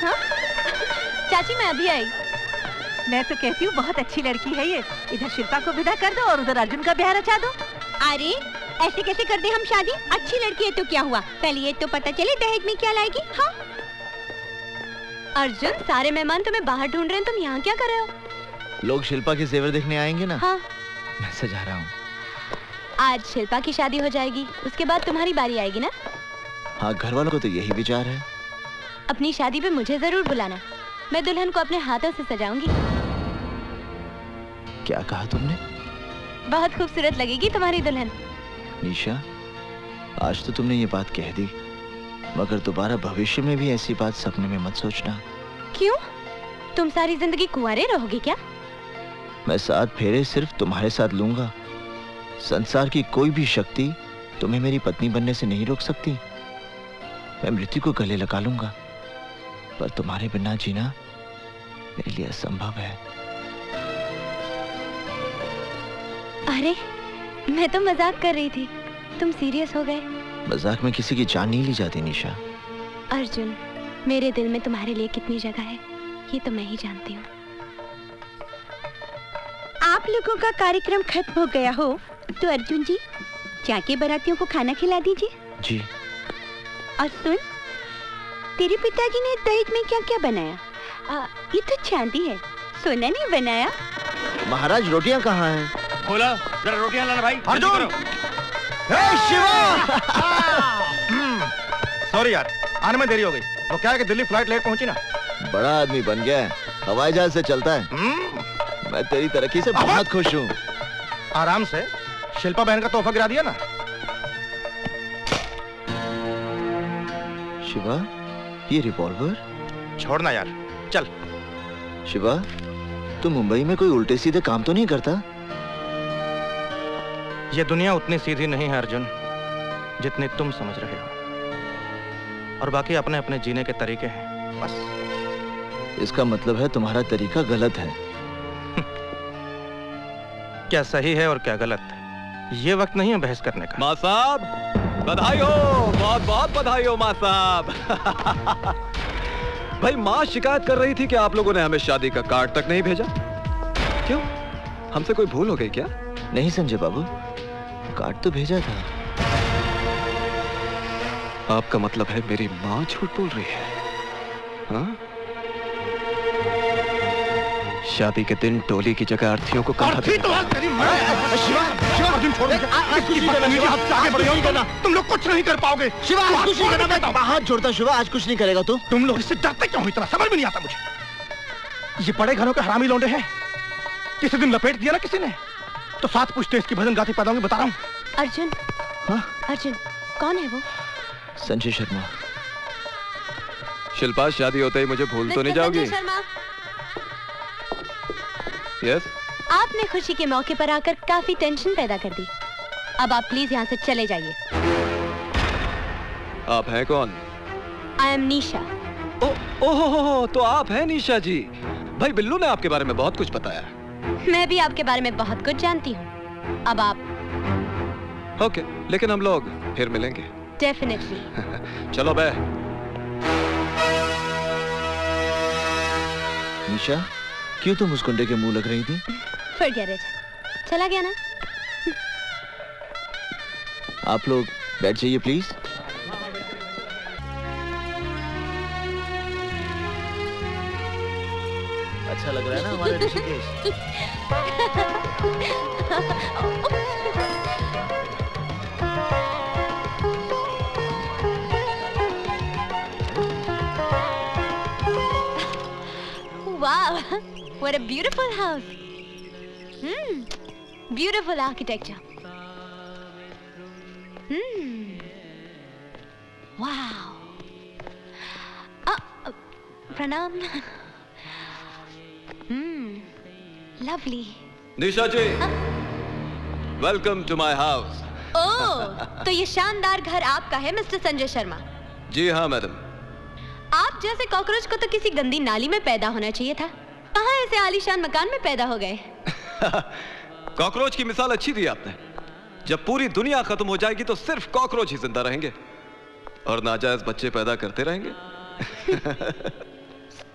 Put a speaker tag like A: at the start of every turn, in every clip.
A: हाँ? चाची मैं अभी आई।
B: मैं तो कहती हूँ बहुत अच्छी लड़की है ये। इधर शिल्पा को विदा कर दो और उधर अर्जुन का ब्याह रचा दो।
A: अरे ऐसे कैसे कर दे हम शादी? अच्छी लड़की है तो क्या हुआ, पहले ये तो पता चले दहेज में क्या लाएगी। हाँ अर्जुन, सारे मेहमान तुम्हें बाहर ढूंढ रहे हैं, तुम यहाँ क्या कर रहे हो?
C: लोग शिल्पा के जेवर देखने आएंगे ना।
A: हाँ
C: मैं सजा रहा हूँ।
A: आज शिल्पा की शादी हो जाएगी, उसके बाद तुम्हारी बारी आएगी ना।
C: हाँ घर वालों को तो यही विचार है।
A: अपनी शादी पे मुझे जरूर बुलाना, मैं दुल्हन को अपने हाथों से सजाऊंगी।
C: क्या कहा तुमने?
A: बहुत खूबसूरत लगेगी तुम्हारी दुल्हन।
C: निशा, आज तो तुमने ये बात कह दी, मगर दोबारा भविष्य में भी ऐसी बात सपने में मत सोचना।
A: क्यों? तुम सारी जिंदगी कुंवारे रहोगे क्या?
C: मैं 7 फेरे सिर्फ तुम्हारे साथ लूंगा। संसार की कोई भी शक्ति तुम्हें मेरी पत्नी बनने से नहीं रोक सकती। मैं मृत्यु को गले लगा लूंगा, पर तुम्हारे बिना जीना मेरे लिए असंभव है।
A: अरे मैं तो मजाक कर रही थी, तुम सीरियस हो गए।
C: मजाक में किसी की जान नहीं ली जाती निशा।
A: अर्जुन, मेरे दिल में तुम्हारे लिए कितनी जगह है ये तो मैं ही जानती हूँ। आप लोगों का कार्यक्रम खत्म हो गया हो तो अर्जुन जी जाके बारातियों को खाना खिला दीजिए।
C: जी।
A: और सुन, तेरे पिताजी ने दहेज में क्या क्या बनाया? ये तो चांदी है, सोना नहीं बनाया।
C: महाराज रोटियां कहाँ हैं?
D: बोला जरा रोटियां लाना भाई।
E: अर्जुन! शिवा! सॉरी यार, आने में देरी हो गई। वो क्या है कि दिल्ली फ्लाइट लेट पहुंची ना।
C: बड़ा आदमी बन गया है, हवाई जहाज से चलता है। मैं तेरी तरक्की से बहुत खुश हूँ।
E: आराम से, शिल्पा बहन का तोहफा गिरा दिया ना।
C: शिवा, ये रिवॉल्वर?
E: छोड़ना यार, चल।
C: शिवा, तू मुंबई में कोई उल्टे सीधे काम तो नहीं करता?
E: ये दुनिया उतनी सीधी नहीं है अर्जुन, जितनी तुम समझ रहे हो। और बाकी अपने अपने जीने के तरीके हैं, बस।
C: इसका मतलब है तुम्हारा तरीका गलत है।
E: क्या सही है और क्या गलत है, ये वक्त नहीं है बहस करने का।
D: माँ साहब बधाई हो, बहुत बहुत बधाई हो माँ साहब। भाई माँ शिकायत कर रही थी कि आप लोगों ने हमें शादी का कार्ड तक नहीं भेजा। क्यों, हमसे कोई भूल हो गई क्या?
C: नहीं संजय बाबू, कार्ड तो भेजा था।
D: आपका मतलब है मेरी माँ झूठ बोल रही है? हाँ? शादी के दिन टोली की जगह अर्थी को कहा
E: तुम लोग कुछ नहीं कर पाओगे।
C: शिवा, हाथ जोड़ता शिवा, आज कुछ नहीं करेगा तू।
E: तुम लोग इससे डरते क्यों हो इतना, समझ में नहीं आता मुझे। ये बड़े घरों के हरामी लौंडे हैं। किसी दिन लपेट दिया ना किसी ने तो 7 पुश्ते इसकी भजन गाती पैदा होंगे, बता रहा हूँ।
A: अर्जुन,
C: हाँ?
A: अर्जुन कौन है वो?
C: संजय शर्मा।
D: शिल्पा, शादी होते ही मुझे भूल तो नहीं जाओगी?
A: शर्मा,
D: यस।
A: आपने खुशी के मौके पर आकर काफी टेंशन पैदा कर दी। अब आप प्लीज यहाँ से चले जाइए।
D: आप हैं कौन?
A: आई एम निशा।
D: ओहो, तो आप हैं निशा जी। भाई बिल्लू ने आपके बारे में बहुत कुछ बताया।
A: मैं भी आपके बारे में बहुत कुछ जानती हूँ। अब आप
D: ओके, लेकिन हम लोग फिर मिलेंगे।
A: डेफिनेटली।
D: चलो बे।
C: निशा, क्यों तुम उस गुंडे के मुंह लग रही थी?
A: Forget it. चला गया ना।
C: आप लोग बैठ जाइए प्लीज। अच्छा लग रहा है ना हमारा Rishikesh?
A: Wow, what a beautiful house. Beautiful architecture. Wow. Pranam. Lovely.
D: Nisha ji, welcome to my house.
A: Oh, तो ये शानदार घर आपका है मिस्टर संजय शर्मा?
D: जी हाँ मैडम।
A: आप जैसे कॉकरोच को तो किसी गंदी नाली में पैदा होना चाहिए था, कहाँ ऐसे आलीशान मकान में पैदा हो गए?
D: कॉकरोच की मिसाल अच्छी दी आपने। जब पूरी दुनिया खत्म हो जाएगी तो सिर्फ कॉकरोच ही जिंदा रहेंगे और नाजायज बच्चे पैदा करते रहेंगे।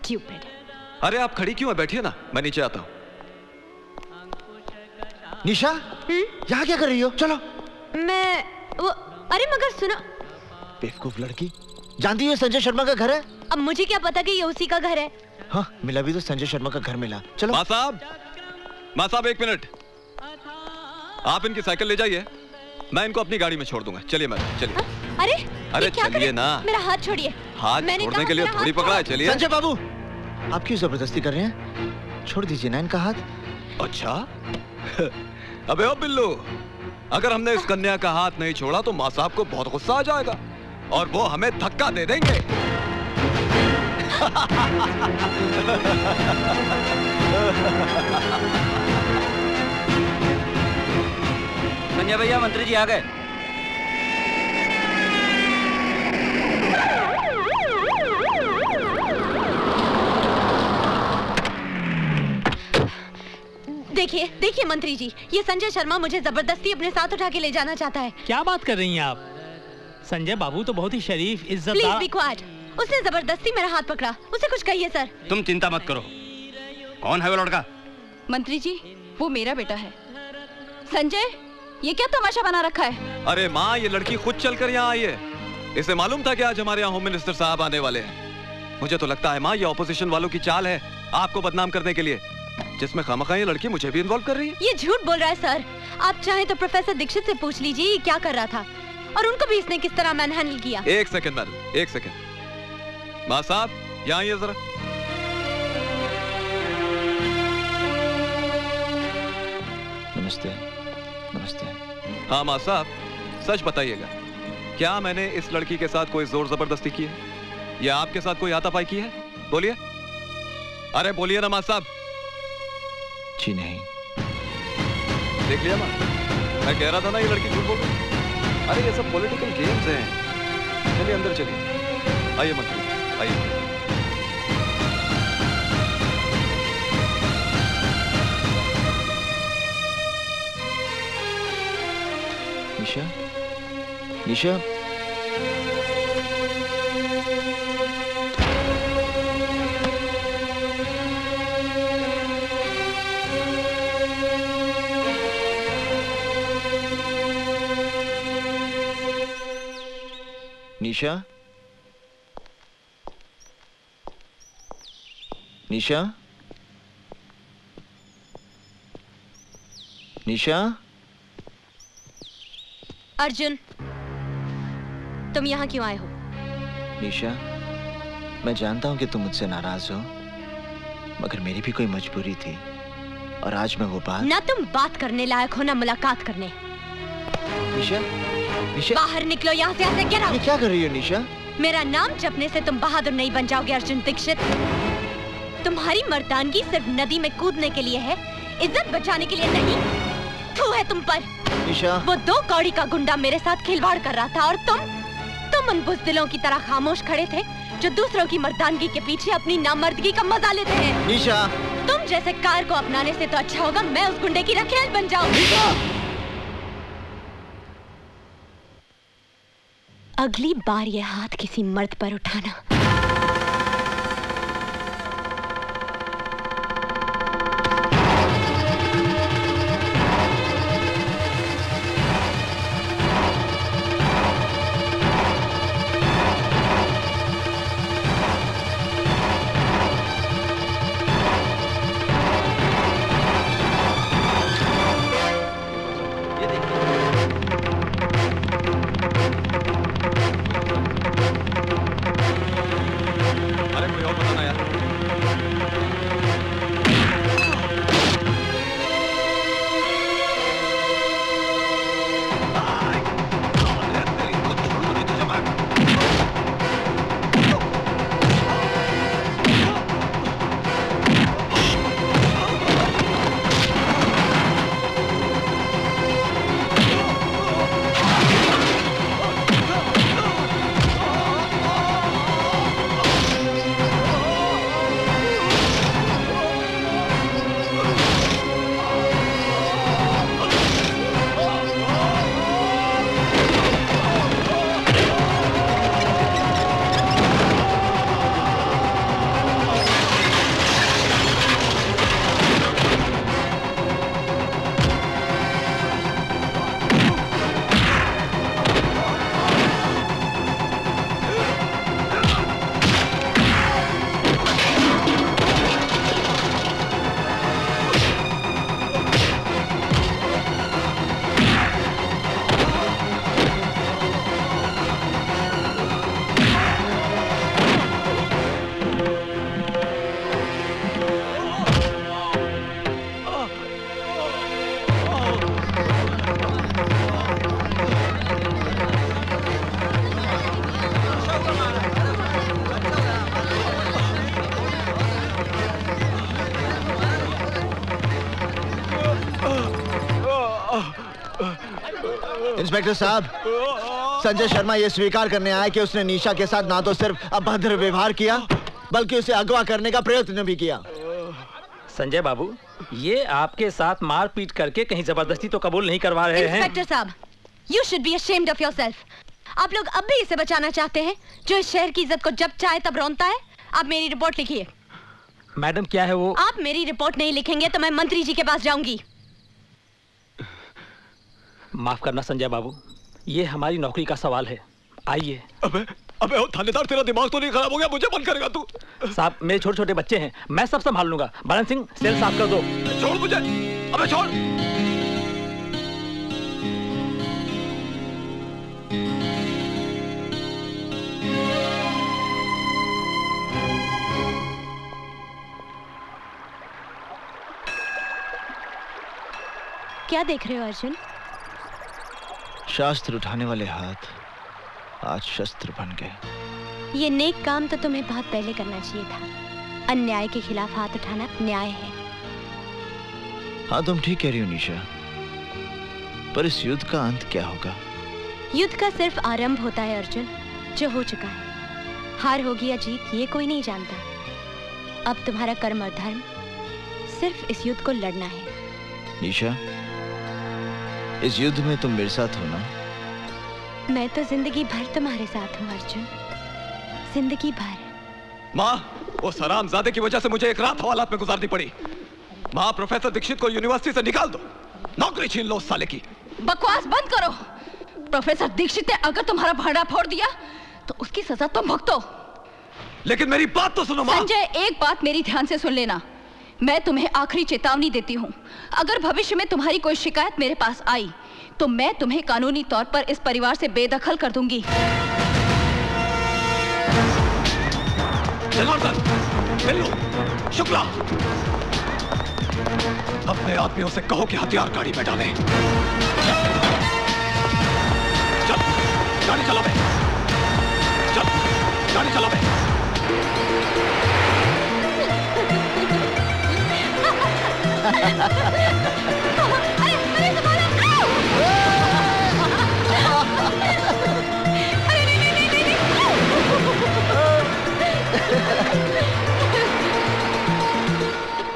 A: Stupid.
D: अरे आप खड़ी क्यों है? बैठिए ना, मैं नीचे आता हूँ।
C: निशा, यहाँ क्या कर रही हो? चलो।
A: अरे मगर सुनो।
C: बेवकूफ लड़की, जानती है संजय शर्मा का घर है?
A: अब मुझे क्या पता कि ये उसी का घर है।
C: हाँ, मिला भी तो संजय शर्मा का घर मिला। चलो।
D: माँ साहब 1 मिनट। आप इनकी साइकिल ले जाइए, मैं इनको अपनी गाड़ी में छोड़ दूंगा। चलिए मैडम, चलिए। अरे चलिए ना।
A: मेरा हाथ छोड़िए।
D: हाथ छोड़ने के लिए थोड़ी पकड़ा है। चलिए।
C: संजय बाबू, आप क्यों जबरदस्ती कर रहे हैं? छोड़ दीजिए ना इनका हाथ।
D: अच्छा। अबे ओ बिल्लू, अगर हमने इस कन्या का हाथ नहीं छोड़ा तो माँ साहब को बहुत गुस्सा आ जाएगा और वो हमें धक्का दे देंगे।
F: संजय भैया, मंत्री जी आ गए।
A: देखिए मंत्री जी, ये संजय शर्मा मुझे जबरदस्ती अपने साथ उठा के ले जाना चाहता है।
G: क्या बात कर रही हैं आप? संजय बाबू तो बहुत ही शरीफ, इज्जतदार।
A: Please be quiet. उसने जबरदस्ती मेरा हाथ पकड़ा। उसे कुछ कहिए सर।
F: तुम चिंता मत करो। कौन है वो लड़का?
H: मंत्री जी, वो मेरा बेटा है। संजय, ये क्या तमाशा बना रखा है?
D: अरे माँ, ये लड़की खुद चलकर यहाँ आई है। इसे मालूम था कि आज हमारे यहाँ होम मिनिस्टर साहब आने वाले हैं। मुझे तो लगता है माँ, ये ऑपोजिशन वालों की चाल है आपको बदनाम करने के लिए, जिसमें खामखा ये लड़की मुझे भी इन्वॉल्व कर रही है।
A: ये झूठ बोल रहा है सर। आप चाहे तो प्रोफेसर दीक्षित से पूछ लीजिए क्या कर रहा था और उनको भी इसने किस तरह मैनहैंडल किया।
D: 1 सेकंड मैडम, 1 सेकंड। माँ साहब यहाँ आइए जरा।
C: नमस्ते। नमस्ते।
D: हाँ माँ साहब, सच बताइएगा, क्या मैंने इस लड़की के साथ कोई जोर जबरदस्ती की है या आपके साथ कोई हाथापाई की है? बोलिए। अरे बोलिए ना माँ साहब।
C: जी नहीं।
D: देख लिया माँ, मैं कह रहा था ना ये लड़की झूठ बोल रही है। अरे ये सब पॉलिटिकल गेम्स हैं। चलिए अंदर चलिए। आइए मंत्री, आइए।
C: निशा, निशा, निशा, निशा, निशा।
A: अर्जुन, तुम यहाँ क्यों आए हो?
C: निशा, मैं जानता हूँ कि तुम मुझसे नाराज हो, मगर मेरी भी कोई मजबूरी थी और आज मैं वो बात।
A: ना तुम बात करने लायक हो ना मुलाकात करने।
C: निशा, निशा,
A: बाहर निकलो यहाँ से। ऐसे गेट आउट।
C: ये क्या कर रही हो निशा?
A: मेरा नाम जपने से तुम बहादुर नहीं बन जाओगे अर्जुन दीक्षित। तुम्हारी मर्दानगी सिर्फ नदी में कूदने के लिए है, इज्जत बचाने के लिए नहीं। थू है तुम पर।
C: निशा,
A: वो 2 कौड़ी का गुंडा मेरे साथ खिलवाड़ कर रहा था और तुम उन बुज़दिलों की तरह खामोश खड़े थे जो दूसरों की मर्दानगी के पीछे अपनी नामर्दगी का मजा लेते हैं।
C: निशा,
A: तुम जैसे कार को अपनाने से तो अच्छा होगा मैं उस गुंडे की रखेल बन जाऊं। अगली बार ये हाथ किसी मर्द पर उठाना।
C: इंस्पेक्टर साहब, संजय शर्मा ये स्वीकार करने आया कि उसने निशा के साथ ना तो सिर्फ अभद्र व्यवहार किया बल्कि उसे अगवा करने का प्रयत्न भी किया।
G: संजय बाबू, ये आपके साथ मारपीट करके कहीं जबरदस्ती तो कबूल नहीं करवा रहे हैं।
A: इंस्पेक्टर साहब, you should be ashamed of yourself। आप लोग अब भी इसे बचाना चाहते हैं जो इस शहर की इज्जत को जब चाहे तब रौंदता है। आप मेरी रिपोर्ट लिखिए।
G: मैडम क्या है वो?
A: आप मेरी रिपोर्ट नहीं लिखेंगे तो मैं मंत्री जी के पास जाऊंगी।
G: माफ करना संजय बाबू, ये हमारी नौकरी का सवाल है। आइए।
D: अबे अबे थानेदार, तेरा दिमाग तो नहीं खराब हो गया? मुझे बंद करेगा तू?
G: साहब, मेरे छोटे छोटे बच्चे हैं, मैं सब संभाल लूंगा। बरन सिंह, सेल साफ कर दो।
D: छोड़ मुझे। अबे छोड़।
A: क्या देख रहे हो अर्जुन?
C: शास्त्र उठाने वाले हाथ आज शस्त्र बन गए।
A: ये नेक काम तो तुम्हें बहुत पहले करना चाहिए था। अन्याय के खिलाफ हाथ उठाना न्याय है।
C: हाँ, तुम ठीक कह रही हो निशा, पर इस युद्ध का अंत क्या होगा?
A: युद्ध का सिर्फ आरंभ होता है अर्जुन, जो हो चुका है। हार होगी या जीत ये कोई नहीं जानता। अब तुम्हारा कर्म और धर्म सिर्फ इस युद्ध को लड़ना है।
C: निशा, इस युद्ध में तुम मेरे साथ हो ना?
A: मैं तो जिंदगी भर तुम्हारे साथ हूँ अर्जुन, जिंदगी भर।
D: माँ, वो हरामजादे की वजह से मुझे एक रात हवालात में गुजारनी पड़ी। माँ, प्रोफेसर दीक्षित को यूनिवर्सिटी से निकाल दो, नौकरी छीन लो उस साले की।
H: बकवास बंद करो। प्रोफेसर दीक्षित ने अगर तुम्हारा भाड़ा फोड़ दिया तो उसकी सजा तुम भुगतो।
D: लेकिन मेरी बात तो सुनो माँ।
H: संजय, एक बात मेरी ध्यान से सुन लेना। मैं तुम्हें आखिरी चेतावनी देती हूँ। अगर भविष्य में तुम्हारी कोई शिकायत मेरे पास आई तो मैं तुम्हें कानूनी तौर पर इस परिवार से बेदखल कर दूंगी।
D: जनार्दन, बिल्लू, शुक्ला, अपने आदमियों से कहो कि हथियार गाड़ी में डालें। चल, गाड़ी चला बे। चल, गाड़ी चला बे।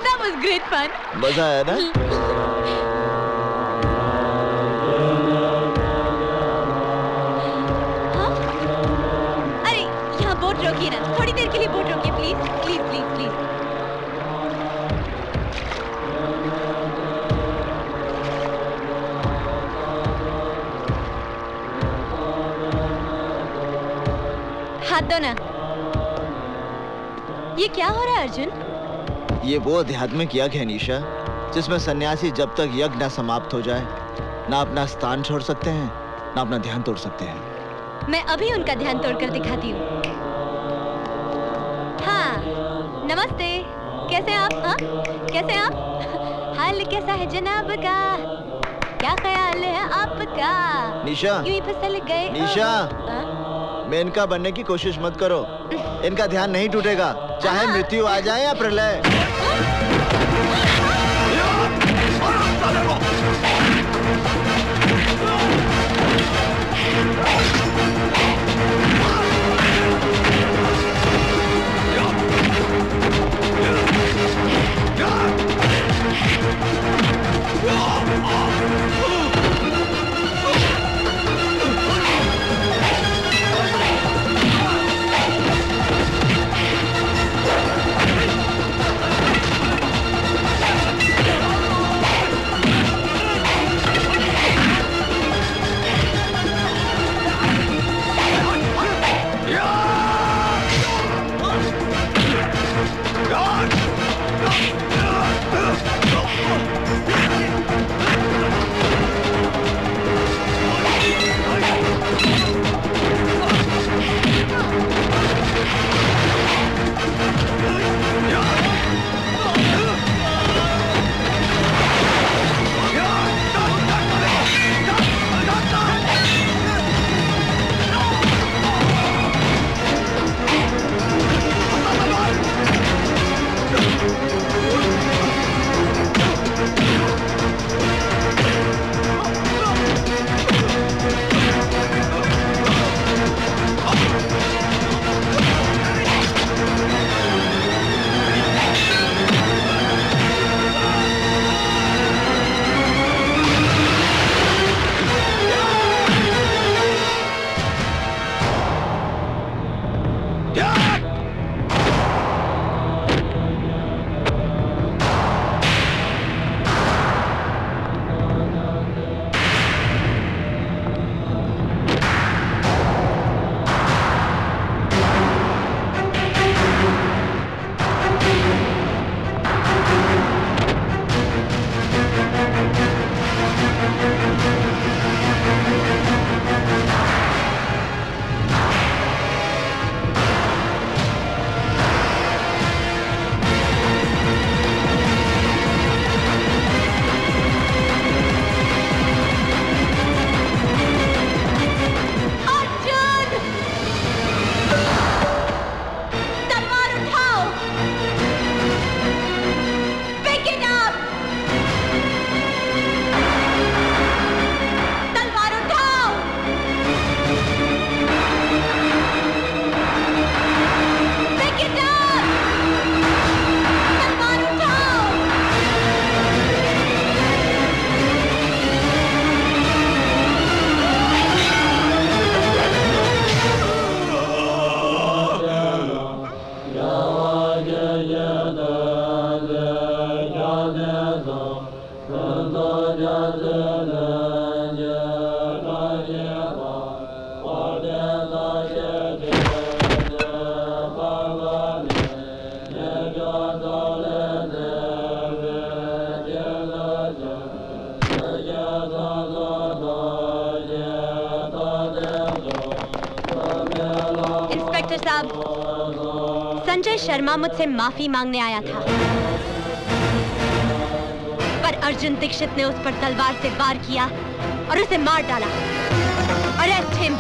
A: That was great fun.
C: मजा आया ना?
A: हाँ? अरे यहाँ बोट रोकिए ना, थोड़ी देर के लिए बोट रोकिए प्लीज प्लीज प्लीज प्लीज। हाथ दो ना। ये क्या हो रहा है अर्जुन?
C: ये वो आध्यात्मिक यज्ञ है निशा, जिसमें सन्यासी जब तक यज्ञ ना समाप्त हो जाए ना अपना स्थान छोड़ सकते हैं ना अपना ध्यान तोड़ सकते हैं।
A: मैं अभी उनका ध्यान तोड़कर दिखाती हूँ। हाँ, नमस्ते, कैसे हैं आप? हाँ, कैसे हैं आप? हाल कैसा है जनाब का? क्या ख्याल है आपका?
C: निशा,
A: यूं ही फिसल गए।
C: निशा, मेनका बनने की कोशिश मत करो। इनका ध्यान नहीं टूटेगा, चाहे मृत्यु आ जाए या प्रलय।
A: मिनिस्टर साहब, संजय शर्मा मुझसे माफी मांगने आया था, पर अर्जुन दीक्षित ने उस पर तलवार से वार किया और उसे मार डाला। Arrest him.